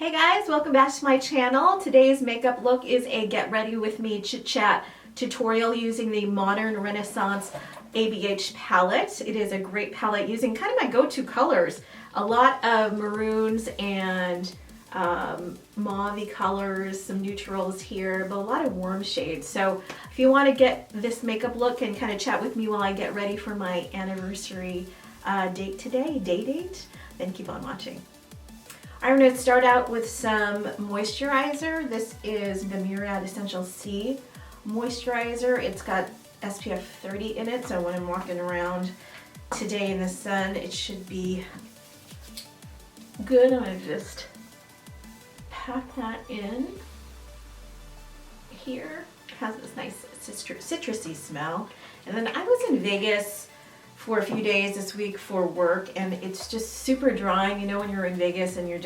Hey guys, welcome back to my channel. Today's makeup look is a get ready with me chit chat tutorial using the Modern Renaissance ABH palette. It is a great palette using kind of my go-to colors. A lot of maroons and mauve colors, some neutrals here, but a lot of warm shades. So if you want to get this makeup look and kind of chat with me while I get ready for my anniversary date today, date, then keep on watching. I'm going to start out with some moisturizer. This is the Murad Essential C moisturizer. It's got SPF 30 in it, so when I'm walking around today in the sun, it should be good. I'm going to just pack that in here. It has this nice citrusy smell. And then I was in Vegas for a few days this week for work, and it's just super drying. You know, when you're in Vegas and you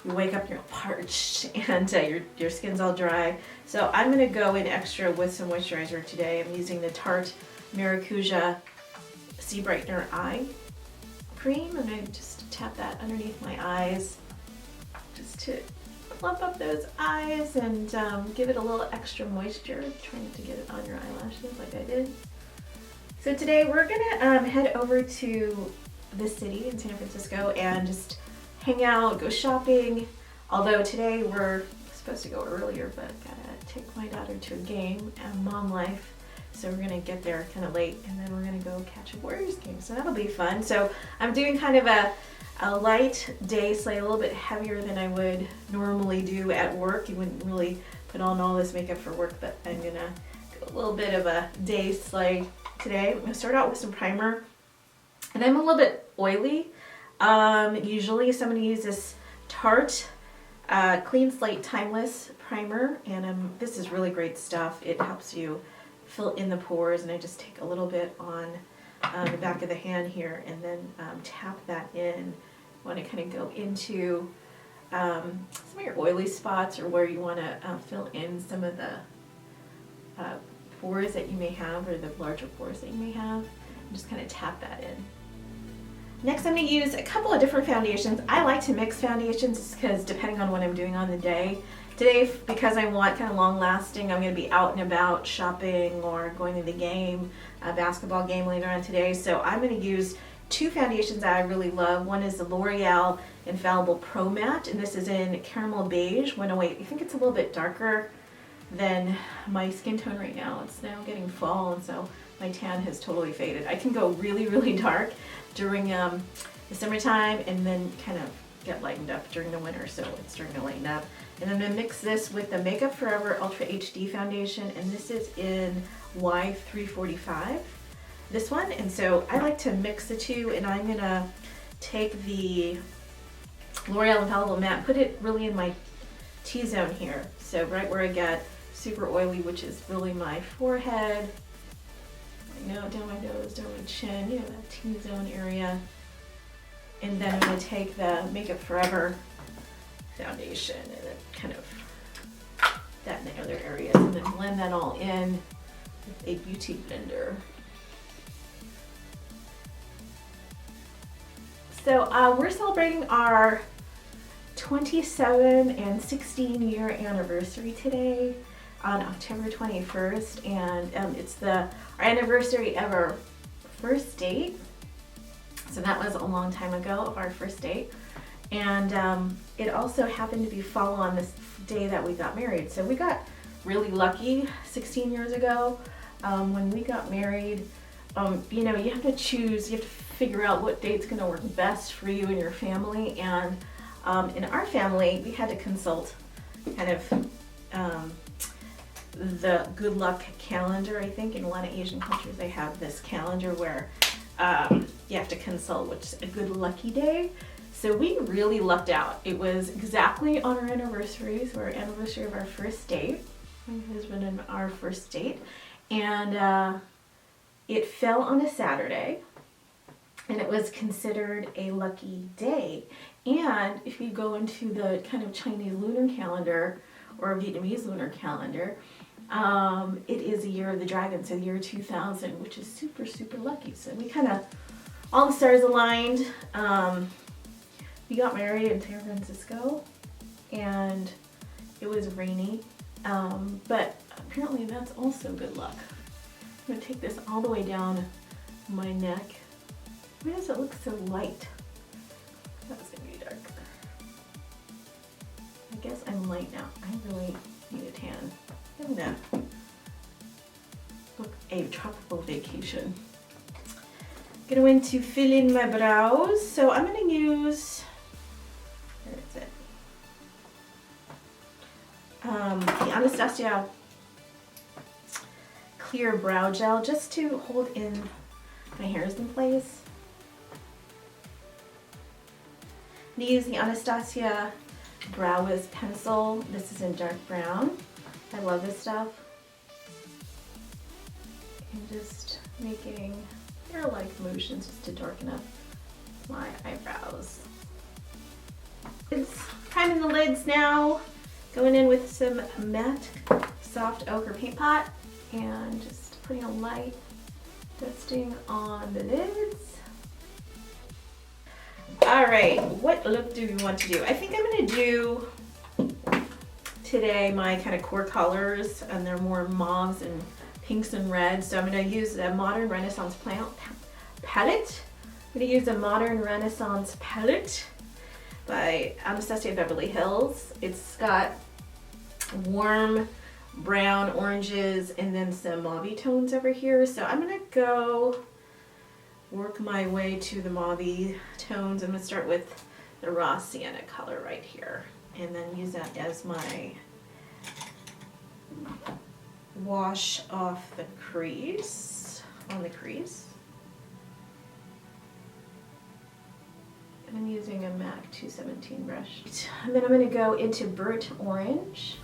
wake up, you're parched and your skin's all dry. So I'm gonna go in extra with some moisturizer today. I'm using the Tarte Maracuja C-Brightener eye cream. I'm gonna just tap that underneath my eyes just to plump up those eyes and give it a little extra moisture. Try not to get it on your eyelashes like I did. So today we're gonna head over to the city in San Francisco and just hang out, go shopping. Although today we're supposed to go earlier, but gotta take my daughter to a game and mom life. So we're gonna get there kind of late, and then we're gonna go catch a Warriors game. So that'll be fun. So I'm doing kind of a light day, a little bit heavier than I would normally do at work. You wouldn't really put on all this makeup for work, but I'm gonna go a little bit of a day slay today. I'm going to start out with some primer, and I'm a little bit oily. Usually somebody uses Tarte Clean Slate Timeless Primer, and this is really great stuff. It helps you fill in the pores, and I just take a little bit on the back of the hand here and then tap that in. You want to kind of go into some of your oily spots, or where you want to fill in some of the pores that you may have, or the larger pores that you may have, and just kind of tap that in. Next, I'm going to use a couple of different foundations. I like to mix foundations because depending on what I'm doing on the day. Today, because I want kind of long lasting, I'm going to be out and about shopping or going to the game, a basketball game later on today. So I'm going to use two foundations that I really love. One is the L'Oreal Infallible Pro Matte, and this is in Caramel Beige 108. I think it's a little bit darker than my skin tone right now. It's now getting fall, and so my tan has totally faded. I can go really, really dark during the summertime and then kind of get lightened up during the winter, so it's starting to lighten up. And I'm going to mix this with the Makeup Forever Ultra HD foundation, and this is in Y345, this one. And so I like to mix the two, and I'm going to take the L'Oreal Infallible Matte, put it really in my T-zone here, so right where I get super oily, which is really my forehead, down my nose, down my chin, that T-zone area. And then I'm going to take the Makeup Forever foundation and then kind of that in the other areas, and then blend that all in with a beauty blender. So we're celebrating our 27 and 16 year anniversary today on October 21st, and it's our anniversary of our first date. So that was a long time ago, of our first date, and it also happened to be follow on this day that we got married. So we got really lucky 16 years ago when we got married. You have to choose, you have to figure out what date's going to work best for you and your family, and in our family we had to consult kind of the good luck calendar. I think in a lot of Asian cultures they have this calendar where you have to consult which is a good lucky day. So we really lucked out. It was exactly on our anniversary, so our anniversary of our first date, my husband and our first date, and it fell on a Saturday, and it was considered a lucky day. And if you go into the kind of Chinese lunar calendar or Vietnamese lunar calendar, it is the year of the dragon, so the year 2000, which is super, super lucky. So we kind of, all the stars aligned. We got married in San Francisco, and it was rainy, but apparently that's also good luck. I'm gonna take this all the way down my neck. Why does it look so light? That's gonna be dark. I guess I'm light now. I really need a tan. I'm gonna book a tropical vacation. Gonna win to fill in my brows, so I'm gonna use, where is it? The Anastasia Clear Brow Gel, just to hold in my hairs in place. I'm gonna use the Anastasia Brow Wiz Pencil. This is in dark brown. I love this stuff. And just making hair-like motions just to darken up my eyebrows. It's priming the lids now. Going in with some matte soft ochre paint pot and just putting a light dusting on the lids. All right, what look do we want to do? I think I'm gonna do today my kind of core colors, and they're more mauves and pinks and reds. So I'm going to use a Modern Renaissance palette. I'm going to use a Modern Renaissance palette by Anastasia Beverly Hills. It's got warm brown, oranges, and then some mauve tones over here. So I'm going to go work my way to the mauve tones. I'm going to start with the raw sienna color right here, and then use that as my wash off the crease, on the crease. And I'm using a MAC 217 brush. And then I'm going to go into burnt orange.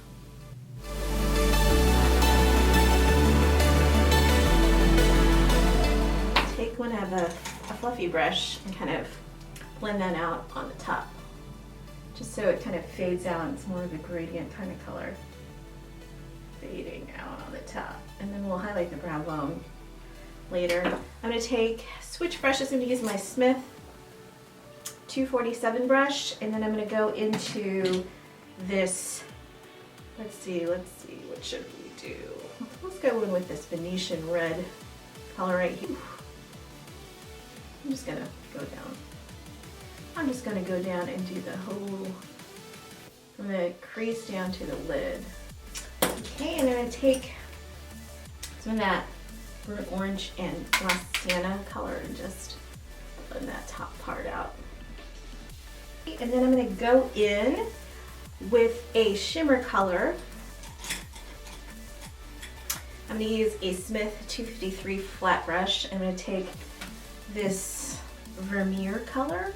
Take one of a fluffy brush and kind of blend that out on the top, just so it kind of fades out. It's more of a gradient kind of color, fading out on the top. And then we'll highlight the brow bone later. I'm going to take switch brushes. I'm going to use my Smith 247 brush, and then I'm going to go into this, let's see, what should we do? Let's go in with this Venetian red color right here. I'm just going to go down. I'm just going to go down and do the whole, from the crease down to the lid. Okay, and I'm going to take some of that burnt orange and raw sienna color and just blend that top part out. And then I'm going to go in with a shimmer color. I'm going to use a Smith 253 flat brush. I'm going to take this Vermeer color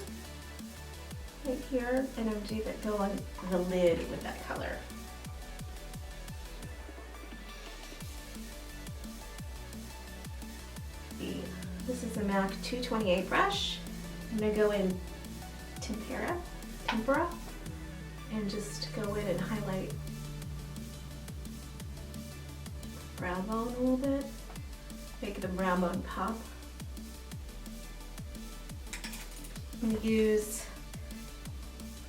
right here, and I'm going to go on the lid with that color. This is a MAC 228 brush. I'm going to go in tempera, and just go in and highlight brow bone a little bit, make the brow bone pop. I'm going to use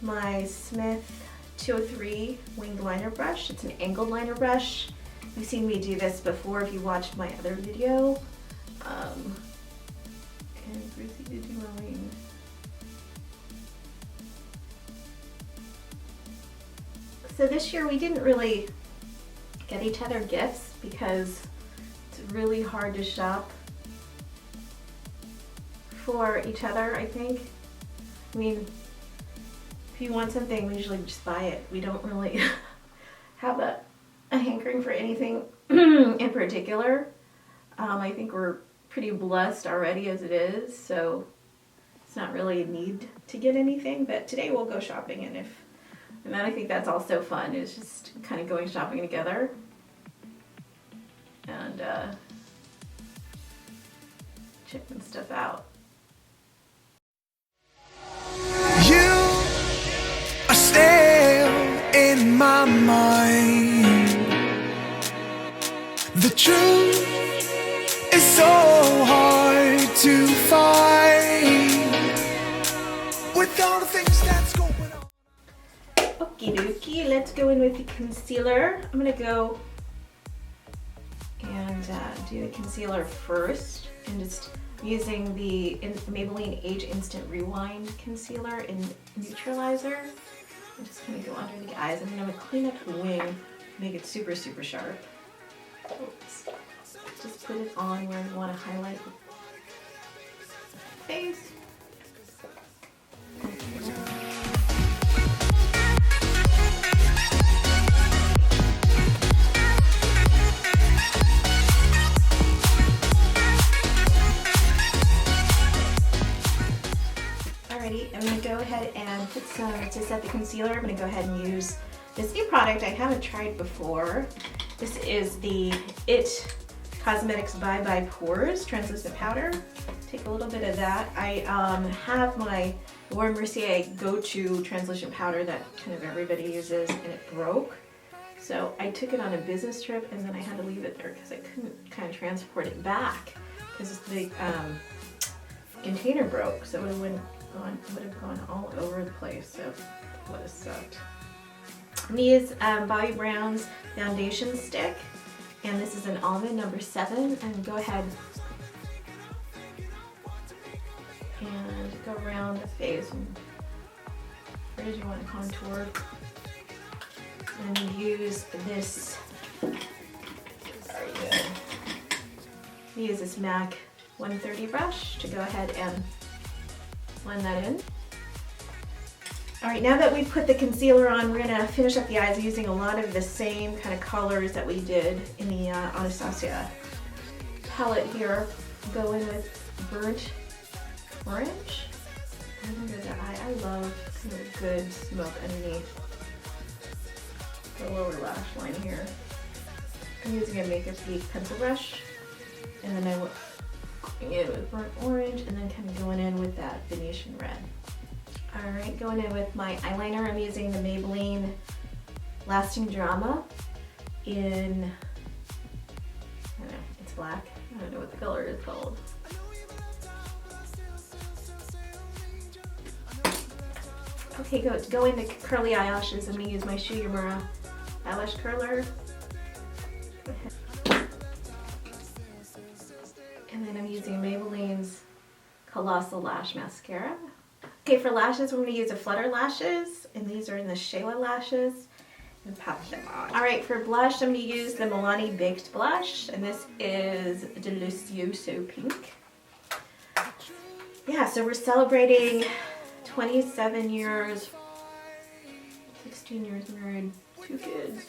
my Smith 203 winged liner brush. It's an angled liner brush. You've seen me do this before if you watched my other video. And Brucey did you my wing. So this year we didn't really get each other gifts because it's really hard to shop for each other, I think. I mean, if you want something, we usually just buy it. We don't really have a hankering for anything in particular. I think we're pretty blessed already as it is, so it's not really a need to get anything, but today we'll go shopping, and then I think that's also fun, is just kind of going shopping together and checking stuff out. You are still in my mind. The truth is so hard to find with all the things that's going on. Okie dokie, let's go in with the concealer. I'm gonna go and do the concealer first, and just using the Maybelline Age Instant Rewind Concealer in Neutralizer. I'm just gonna go under the eyes, and I'm gonna clean up the wing, make it super, super sharp. Oops. Just put it on where you want to highlight the face. Alrighty, I'm going to go ahead and put some, to set the concealer, I'm going to go ahead and use this new product I haven't tried before. This is the IT Cosmetics Bye Bye Pores Translucent Powder. Take a little bit of that. I have my Laura Mercier go-to translucent powder that kind of everybody uses, and it broke. So I took it on a business trip, and then I had to leave it there because I couldn't kind of transport it back because the container broke. So it would have gone all over the place. So it would have sucked. I'm going to use Bobbi Brown's foundation stick, and this is an Almond number 7, and go ahead and go around the face and where did you want to contour, and use this, very good, use this MAC 130 brush to go ahead and blend that in. Alright, now that we've put the concealer on, we're going to finish up the eyes using a lot of the same kind of colors that we did in the Anastasia palette here. Go in with Burnt Orange. Under the eye, I love kind of a good smoke underneath the lower lash line here. I'm using a Makeup Geek pencil brush, and then I'm going in with Burnt Orange, and then kind of going in with that Venetian Red. Alright, going in with my eyeliner, I'm using the Maybelline Lasting Drama in, I don't know, it's black. I don't know what the color is called. Okay, go into curly eyelashes. I'm going to use my Shuyamura eyelash curler. Go ahead. And then I'm using Maybelline's Colossal Lash Mascara. Okay, for lashes, we're going to use a Flutter Lashes, and these are in the Slayla lashes, and pop them on. Alright, for blush, I'm going to use the Milani Baked Blush, and this is Delizioso Pink. Yeah, so we're celebrating 27 years, 16 years married, 2 kids.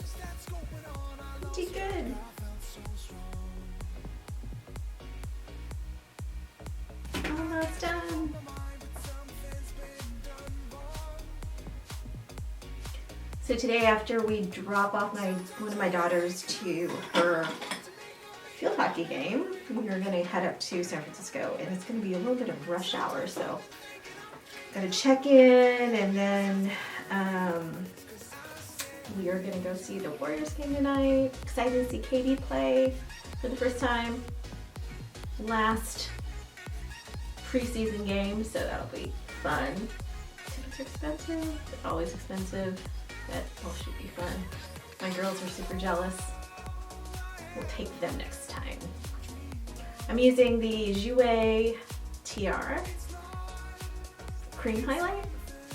Pretty good. Almost done. So today, after we drop off one of my daughters to her field hockey game, we are going to head up to San Francisco, and it's going to be a little bit of rush hour, so got to check in, and then we are going to go see the Warriors game tonight. Excited to see Katie play for the first time. Last preseason game, so that'll be fun. Tickets are expensive, they're always expensive. That all should be fun. My girls are super jealous. We'll take them next time. I'm using the Jouer TR cream highlight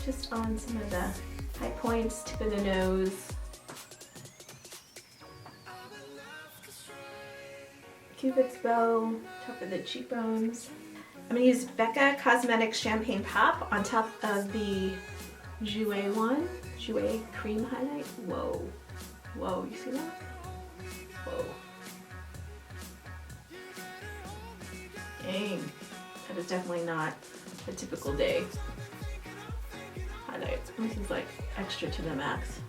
just on some of the high points, tip of the nose. Cupid's bow, top of the cheekbones. I'm going to use Becca Cosmetics Champagne Pop on top of the Jouer one. Jouer cream highlight. Whoa. Whoa, you see that? Whoa. Dang. That is definitely not a typical day highlight. This is like extra to the max.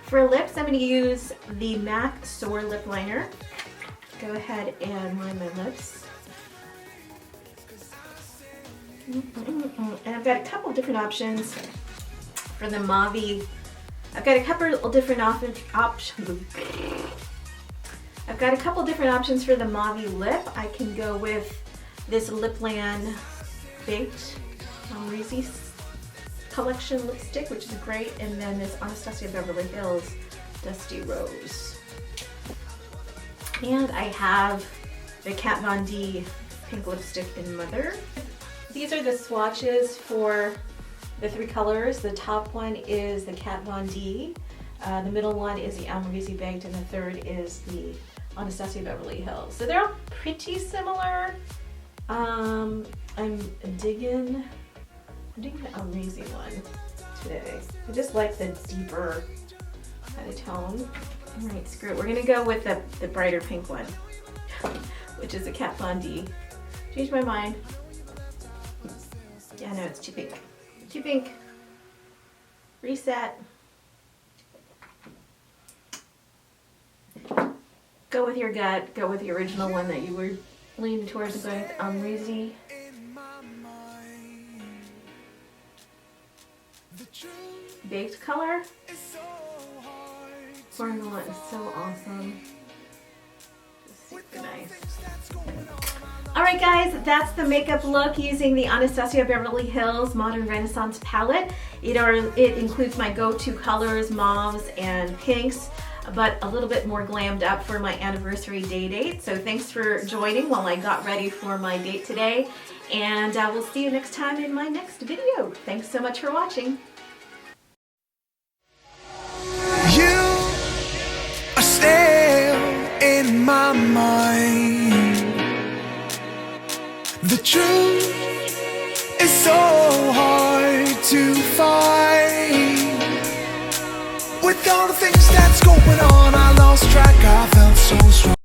For lips, I'm going to use the MAC Soar Lip Liner. Go ahead and line my lips. And I've got a couple different options for the mauve. I've got a couple different options. I've got a couple different options for the mauve lip. I can go with this Lipland Baked Amrezy Collection lipstick, which is great, and then this Anastasia Beverly Hills Dusty Rose. And I have the Kat Von D pink lipstick in Mother. These are the swatches for the 3 colors. The top one is the Kat Von D, the middle one is the Amrezy Baked, and the third is the Anastasia Beverly Hills. So they're all pretty similar. I'm digging the Amrezy one today. I just like the deeper kind of tone. All right, screw it. We're gonna go with the brighter pink one, which is the Kat Von D. Changed my mind. Yeah, no, it's too pink. Too pink. Reset. Go with your gut. Go with the original one that you were leaning towards, going with Amrezy. Baked color. Formula is so awesome. Just super nice. Alright guys, that's the makeup look using the Anastasia Beverly Hills Modern Renaissance palette. It includes my go-to colors, mauves and pinks, but a little bit more glammed up for my anniversary day date. So thanks for joining while I got ready for my date today. And we'll see you next time in my next video. Thanks so much for watching. You are still in my mind. The truth is so hard to find. With all the things that's going on, I lost track, I felt so strong.